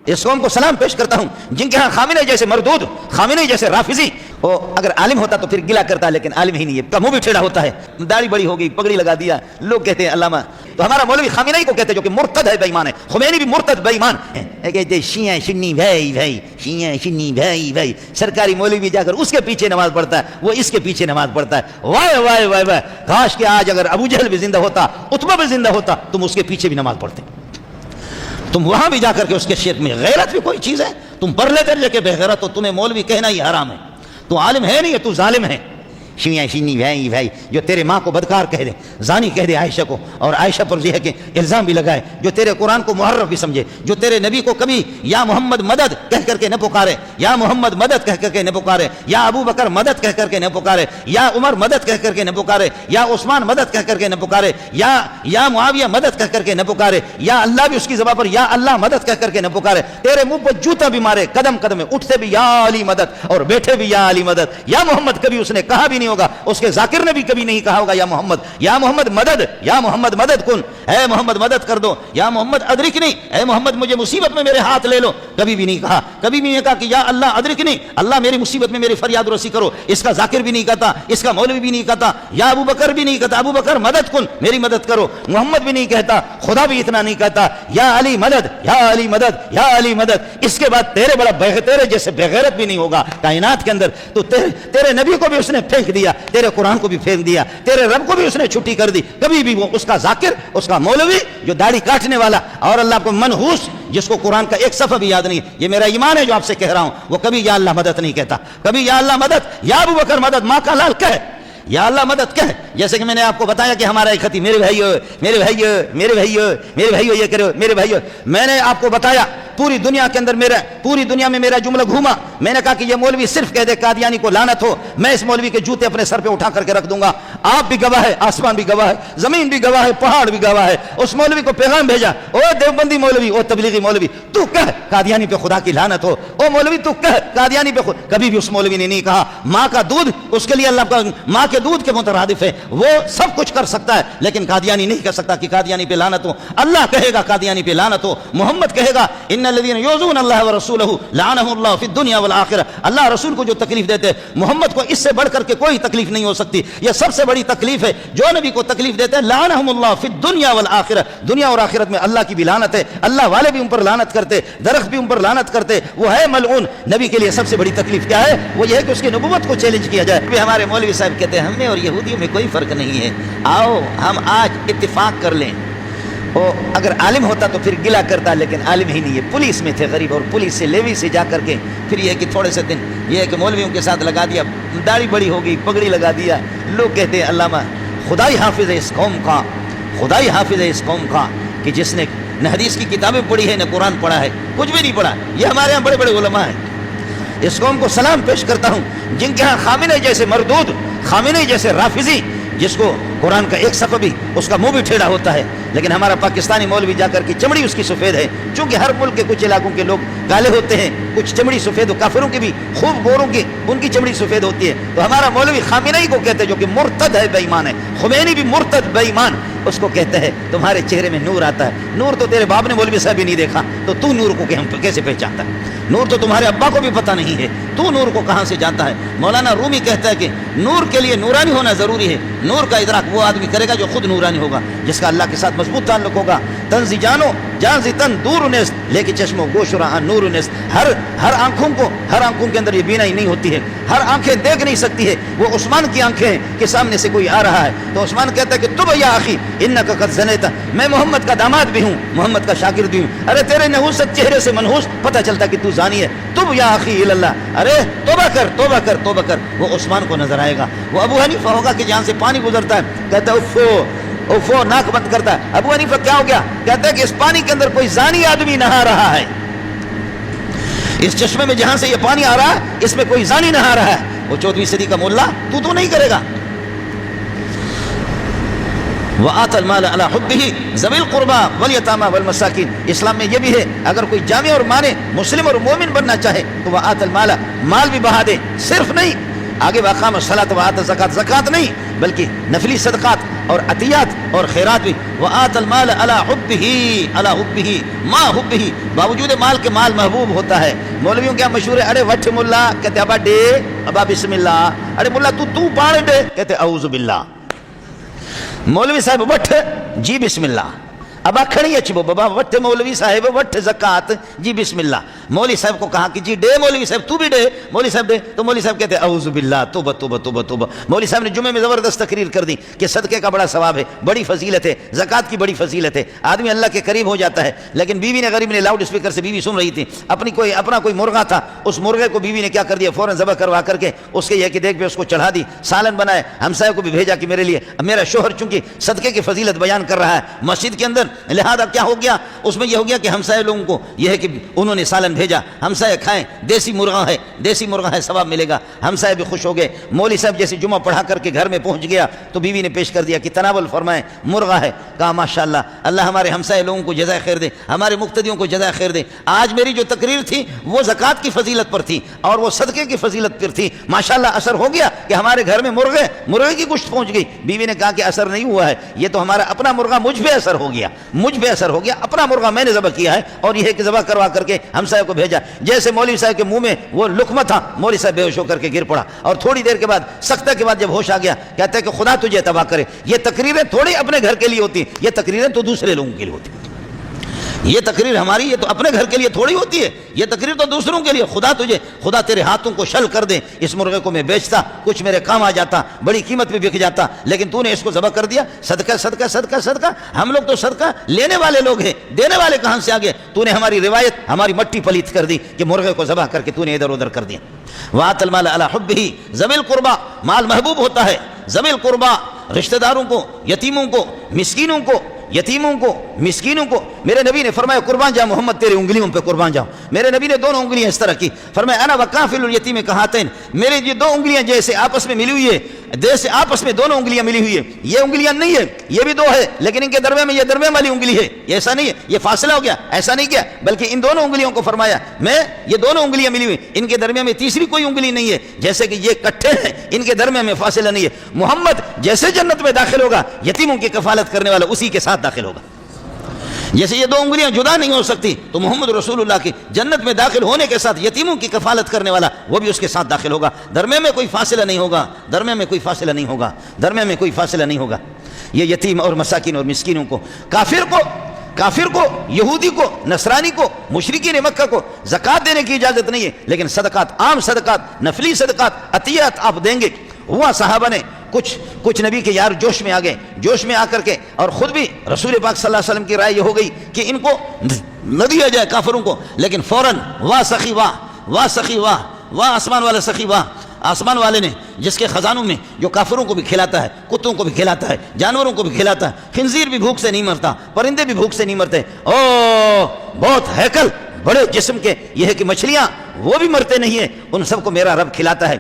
اس قوم کو سلام پیش کرتا ہوں جن کے ہاں خامنہ جیسے مردود، خامنہ جیسے رافضی، وہ اگر عالم ہوتا تو پھر گلا کرتا، لیکن عالم ہی نہیں ہے، منہ بھی ٹھیڑا ہوتا ہے، داڑھی بڑی ہو گئی، پگڑی لگا دیا، لوگ کہتے ہیں علامہ۔ تو ہمارا مولوی خامنہ ہی کو کہتے ہیں جو کہ مرتد ہے، بے ایمان ہے۔ خمینی بھی مرتد بے ایمان ہے، کہتے ہیں شیعہ سنی بھائی بھائی، شیعہ سنی بھائی بھائی۔ سرکاری مولوی بھی جا کر اس کے پیچھے نماز پڑھتا ہے، وہ اس کے پیچھے نماز پڑھتا ہے۔ وائے وائے وائے وائے، کاش کہ آج اگر ابو جہل بھی زندہ ہوتا، عتبہ بھی زندہ ہوتا، تم اس کے پیچھے بھی نماز پڑھتے۔ تم وہاں بھی جا کر کے اس کے شرک میں، غیرت بھی کوئی چیز ہے؟ تم پر لے کر کے بے غیرت ہو، تمہیں مولوی کہنا ہی حرام ہے۔ تو عالم ہے نہیں ہے، تو ظالم ہے۔ شیعہ شینی بھائی بھائی، جو تیرے ماں کو بدکار کہہ دے، زانی کہہ دے عائشہ کو، اور عائشہ پر یہ ہے کہ الزام بھی لگائے، جو تیرے قرآن کو محرف بھی سمجھے، جو تیرے نبی کو کبھی یا محمد مدد کہہ کر کے نہ پکارے، یا محمد مدد کہہ کر کے نہ پکارے، یا ابو بکر مدد کہہ کر کے نہ پکارے، یا عمر مدد کہہ کر کے نہ پکارے، یا عثمان مدد کہہ کر کے نہ پکارے، یا معاویہ مدد کہہ کر کے نہ پکارے، یا اللہ بھی اس کی زبان پر یا اللہ مدد کہہ کر کے نہ پکارے، تیرے منہ پر جوتا بھی مارے، قدم قدم میں اٹھتے بھی یا علی مدد اور بیٹھے بھی یا علی مدد، یا محمد کبھی اس نے کہا بھی نہیں ہوگا، اس کے ذاکر نے بھی کبھی نہیں کہا ہوگا یا محمد مدد، یا محمد مدد کن، اے محمد مدد کر دو، یا محمد ادرکنی، اے محمد مجھے مصیبت میں میرے ہاتھ لے لو، کبھی بھی نہیں کہا۔ کبھی بھی نہیں کہا کہ یا اللہ ادرکنی، اللہ میری مصیبت میں میری فریاد رسی کرو، اس کا ذاکر بھی نہیں کہتا، اس کا مولوی بھی نہیں کہتا، یا ابو بکر بھی نہیں کہتا ابو بکر مدد کن، میری مدد کرو، محمد بھی نہیں کہتا، خدا بھی اتنا نہیں کہتا، یا علی مدد، یا علی مدد، یا علی مدد۔ اس کے بعد تیرے جیسے بغیرت بھی نہیں ہوگا کائنات کے اندر۔ تو تیرے نبی کو بھی اس نے پھینک دیا، تیرے قرآن کو بھی پھینک دیا، تیرے رب کو بھی اس نے چھٹی کر دی۔ کبھی بھی وہ اس کا ذاکر، اس کا مولوی جو داڑھی کاٹنے والا اور اللہ کو منحوس، جس کو قرآن کا ایک صفحہ بھی یاد نہیں، یہ میرا ایمان ہے جو آپ سے کہہ رہا ہوں، وہ کبھی یا اللہ مدد نہیں کہتا، کبھی یا اللہ مدد، یا ابو بکر مدد، ماں کا لال کہے، یا اللہ مدد کہے۔ جیسے کہ میں نے آپ کو بتایا کہ ہمارا ایک خطیب، میرے بھائیو میرے بھائیو میرے بھائیو میرے بھائیو یہ کرو میرے بھائیو، میں نے آپ کو بتایا پوری دنیا کے اندر پوری دنیا میں میرا جملہ گھوما، میں نے کہا کہ یہ مولوی صرف کہہ دے قادیانی کو لعنت ہو، میں اس مولوی کے جوتے اپنے سر پہ اٹھا کر کے رکھ دوں گا۔ آپ بھی گواہ ہے، آسمان بھی گواہ ہے، زمین بھی گواہ ہے، پہاڑ بھی گواہ ہے۔ اس مولوی کو پیغام بھیجا، او دیوبندی مولوی، او تبلیغی مولوی، تو کہہ قادیانی پہ خدا کی لعنت ہو، او مولوی تو کہہ قادیانی پہ خدا۔ کبھی بھی اس مولوی نے نہیں کہا ماں کا دودھ اس کے لیے اللہ کا ماں کے دودھ کے مترادف ہے، وہ سب کچھ کر سکتا ہے، لیکن قادیانی نہیں کہہ سکتا کہ قادیانی پہ لعنت ہو۔ اللہ کہے گا قادیانی پہ لعنت ہو، محمد کہے گا ان الذین یؤذون اللہ ورسولہ لعنہم اللہ فی الدنیا والآخرہ، اللہ رسول کو جو تکلیف دیتے، محمد کو اس سے بڑھ کر کے کوئی تکلیف نہیں ہو سکتی، یہ سب سے بڑی تکلیف ہے۔ جو نبی کو تکلیف دیتے ہیں لعنہم اللہ فی الدنیا والآخرہ، دنیا اور آخرت میں اللہ کی بھی لعنت ہے، اللہ والے بھی ان پر لعنت کرتے، درخت بھی ان پر لعنت کرتے، وہ ہے ملعون۔ نبی کے لیے سب سے بڑی تکلیف کیا ہے؟ وہ یہ ہے کہ اس کی نبوت کو چیلنج کیا جائے۔ ہمارے مولوی صاحب کہتے ہیں ہم میں اور یہودیوں میں کوئی فرق نہیں ہے، آؤ ہم آج اتفاق کر لیں۔ وہ اگر عالم ہوتا تو پھر گلا کرتا، لیکن عالم ہی نہیں ہے، پولیس میں تھے غریب، اور پولیس سے لیوی سے جا کر کے پھر یہ ہے کہ تھوڑے سے دن یہ ہے کہ مولویوں کے ساتھ لگا دیا، داڑھی بڑی ہو گئی، پگڑی لگا دیا، لوگ کہتے ہیں علامہ خدائی حافظ ہے اس قوم کا، خدائی حافظ ہے اس قوم کا، کہ جس نے نہ حدیث کی کتابیں پڑھی ہے نہ قرآن پڑھا ہے، کچھ بھی نہیں پڑھا۔ یہ ہمارے یہاں بڑے بڑے علماء ہیں۔ اس قوم کو سلام پیش کرتا ہوں جن کے ہاں خامنہ جیسے مردود، خامنہ جیسے رافضی، جس کو قرآن کا ایک صفحہ بھی اس کا منہ بھی ٹھیڑا ہوتا ہے، لیکن ہمارا پاکستانی مولوی جا کر کے چمڑی اس کی سفید ہے، چونکہ ہر ملک کے کچھ علاقوں کے لوگ کالے ہوتے ہیں، کچھ چمڑی سفید ہو، کافروں کی بھی خوب گوروں کی ان کی چمڑی سفید ہوتی ہے۔ تو ہمارا مولوی خامنہ ہی کو کہتے ہیں جو کہ مرتد ہے، بے ایمان ہے۔ خمینی بھی مرتد بے ایمان، اس کو کہتے ہیں تمہارے چہرے میں نور آتا ہے، نور تو تیرے باپ نے مولوی صاحب بھی نہیں دیکھا، تو نور کو کیسے پہچانتا ہے؟ نور تو تمہارے ابا کو بھی پتہ نہیں ہے، تو نور کو کہاں سے جانتا ہے؟ مولانا رومی کہتا ہے کہ نور کے لیے نورانی ہونا ضروری ہے، نور کا ادراک وہ آدمی کرے گا جو خود نورانی ہوگا، جس کا اللہ کے ساتھ مضبوط تعلق ہوگا۔ تنزی جانو جانزی تن دور نیست، لیکن چشم و گوش رہا نور نیست۔ ہر آنکھوں کے اندر یہ بینائی نہیں ہوتی ہے، ہر آنکھیں دیکھ نہیں سکتی ہے۔ وہ عثمان کی آنکھیں ہیں کہ سامنے سے کوئی آ رہا ہے تو عثمان کہتا ہے کہ تب یا اخی انک قد زنیت، میں محمد کا داماد بھی ہوں، محمد کا شاگرد بھی ہوں۔ ارے تیرے نحوست چہرے سے منحوس پتہ چلتا کہ تو زانی ہے، تب یا اخی اللہ، ارے توبہ کر توبہ کر توبہ کر۔ وہ عثمان کو نظر آئے گا، وہ ابو حنیفہ ہوگا کہ جہاں سے پانی گزرتا ہے کہتا ہے اوفو اوفو، ناک بند کرتا ہے۔ ابو حنیفہ کیا ہو گیا؟ کہتا ہے کہ اس پانی کے اندر کوئی زانی آدمی نہا رہا ہے، اس چشمے میں جہاں سے یہ پانی آ رہا ہے اس میں کوئی زانی نہا رہا ہے۔ وہ 14ویں صدی کا مولا تو نہیں کرے گا۔ وَآتَ الْمَالَ عَلَى حُبِّهِ ذَوِي الْقُرْبَى وَالْيَتَامَى وَالْمَسَاكِينِ۔ اسلام میں یہ بھی ہے اگر کوئی جامع اور مانے مسلم اور مومن بننا چاہے تو وَآتَ الْمَالَ، مال بھی بہا دے، صرف نہیں، آگے وَأَقَامَ الصَّلَاةَ وَآتَى الزَّكَاةَ، زکوٰۃ نہیں بلکہ نفلی صدقات، اور عطیات اور خیرات بھی. وآت المال علی حبہ ما حبہ, باوجود مال کے مال محبوب ہوتا ہے. مولویوں کیا مشہور ہے, ارے وٹھ ملا, کہتے ابا ڈے, ابا بسم اللہ. ارے ملا تو پاڑ ڈے, کہتے اعوذ باللہ. مولوی صاحب وٹھ, جی بسم اللہ. ابا کھڑی اچھو بابا وٹھ مولوی صاحب وٹھ زکات, جی بسم اللہ. مولوی صاحب کو کہا کہ جی ڈے مولوی صاحب, تو بھی ڈے. مولوی صاحب ڈے, تو مولوی صاحب کہتے ہیں اعوذ باللہ, توبہ توبہ توبہ توبہ. مولوی صاحب نے جمعے میں زبردست تقریر کر دی کہ صدقے کا بڑا ثواب ہے, بڑی فضیلت ہے, زکات کی بڑی فضیلت ہے. آدمی اللہ کے قریب ہو جاتا ہے. لیکن بیوی نے, غریب نے, لاؤڈ اسپیکر سے بیوی سن رہی تھی, اپنا کوئی مرغا تھا, اس مرغے کو بیوی نے کیا کر دیا, فوراً ذبح کروا کر کے اس کے یہ کہ دیکھ پہ اس کو چڑھا دی, سالن بنائے, ہمسائے کو بھی بھیجا کہ میرے لیے, میرا شوہر چونکہ صدقے کی فضیلت بیان کر رہا ہے مسجد کے اندر, لہذا کیا ہو گیا, اس میں یہ ہو گیا کہ ہمسائے لوگوں کو یہ ہے کہ انہوں نے سالن بھیجا, ہمسائے کھائیں, دیسی مرغا ہے, ثواب ملے گا. ہمسائے بھی خوش ہو گئے. مولوی صاحب جیسے جمعہ پڑھا کر کے گھر میں پہنچ گیا تو بیوی نے پیش کر دیا کہ تناول فرمائیں, مرغا ہے. کہا ماشاءاللہ, اللہ ہمارے ہمسائے لوگوں کو جزائے خیر دے, ہمارے مقتدیوں کو جزائے خیر دے. آج میری جو تقریر تھی وہ زکات کی فضیلت پر تھی اور وہ صدقے کی فضیلت پر تھی. ماشاءاللہ اثر ہو گیا کہ ہمارے گھر میں مرغے کی گوشت پہنچ گئی. بیوی نے کہا کہ اثر نہیں ہوا ہے, یہ تو ہمارا اپنا مرغا مجھ پہ اثر ہو گیا, اپنا مرغا میں نے ذبح کیا ہے اور یہ کہ ذبح کروا کر کے ہمسائے کو بھیجا. جیسے مولوی صاحب کے منہ میں وہ لقمہ تھا, مولوی صاحب بے ہوش ہو کر کے گر پڑا اور تھوڑی دیر کے بعد, سکتہ کے بعد جب ہوش آ گیا, کہتے ہیں کہ خدا تجھے تباہ کرے. یہ تقریریں تھوڑی اپنے گھر کے لیے ہوتی, یہ تقریریں تو دوسرے لوگوں کے لیے ہوتی. یہ تقریر ہماری, یہ تو اپنے گھر کے لیے تھوڑی ہوتی ہے, یہ تقریر تو دوسروں کے لیے. خدا تیرے ہاتھوں کو شل کر دے, اس مرغے کو میں بیچتا, کچھ میرے کام آ جاتا, بڑی قیمت پہ بک جاتا, لیکن تو نے اس کو ذبح کر دیا. صدقہ صدقہ صدقہ صدقہ. ہم لوگ تو صدقہ لینے والے لوگ ہیں, دینے والے کہاں سے آگے. تو نے ہماری روایت, ہماری مٹی پلیت کر دی کہ مرغے کو ذبح کر کے تو نے ادھر ادھر کر دیا. وآت المال علی حبہ ذوی القربی, مال محبوب ہوتا ہے. ذوی القربی, رشتہ داروں کو, یتیموں کو, مسکینوں کو. میرے نبی نے فرمایا قربان جا محمد, تیری انگلیوں پہ قربان جاؤں. میرے نبی نے دونوں انگلیاں اس طرح کی, فرمایا انا وکافل الیتیم کہاتین, میرے یہ دو انگلیاں جیسے آپس میں ملی ہوئی ہے, جیسے آپس میں دونوں انگلیاں ملی ہوئی ہے. یہ انگلیاں نہیں ہے, یہ بھی دو ہے, لیکن ان کے درمیان میں یہ درمیان والی انگلی ہے, یہ ایسا نہیں ہے, یہ فاصلہ ہو گیا, ایسا نہیں کیا, بلکہ ان دونوں انگلیوں کو فرمایا میں, یہ دونوں انگلیاں ملی ہوئی, ان کے درمیان میں تیسری کوئی انگلی نہیں ہے, جیسے کہ یہ کٹھے ہیں, ان کے درمیان میں فاصلہ نہیں ہے. محمد جیسے جنت میں داخل ہوگا, یتیموں کی کفالت کرنے والا اسی کے ساتھ داخل ہوگا. جیسے یہ دو انگلیاں جدا نہیں ہو سکتی, تو محمد رسول اللہ کی جنت میں داخل ہونے کے ساتھ یتیموں کی کفالت کرنے والا وہ بھی اس کے ساتھ داخل ہوگا. درمیان میں کوئی فاصلہ نہیں ہوگا. یہ یتیم اور مساکین اور مسکینوں کو, کافر کو, یہودی کو, نصرانی کو, مشرکین مکہ کو زکات دینے کی اجازت نہیں ہے, لیکن صدقات, عام صدقات, نفلی صدقات, عطیات آپ دیں گے. ہوا صحابہ نے کچھ نبی کے یار جوش میں آ گئے, جوش میں آ کر کے, اور خود بھی رسول پاک صلی اللہ علیہ وسلم کی رائے یہ ہو گئی کہ ان کو نہ دیا جائے کافروں کو, لیکن فوراً واہ سخی واہ, آسمان والا سخی واہ, آسمان والے نے جس کے خزانوں میں جو کافروں کو بھی کھلاتا ہے, کتوں کو بھی کھلاتا ہے, جانوروں کو بھی کھلاتا ہے, خنزیر بھی بھوک سے نہیں مرتا, پرندے بھی بھوک سے نہیں مرتے. بہت ہیکل بڑے جسم کے یہ ہے کہ مچھلیاں وہ بھی مرتے نہیں ہیں, ان سب کو میرا رب کھلاتا ہے.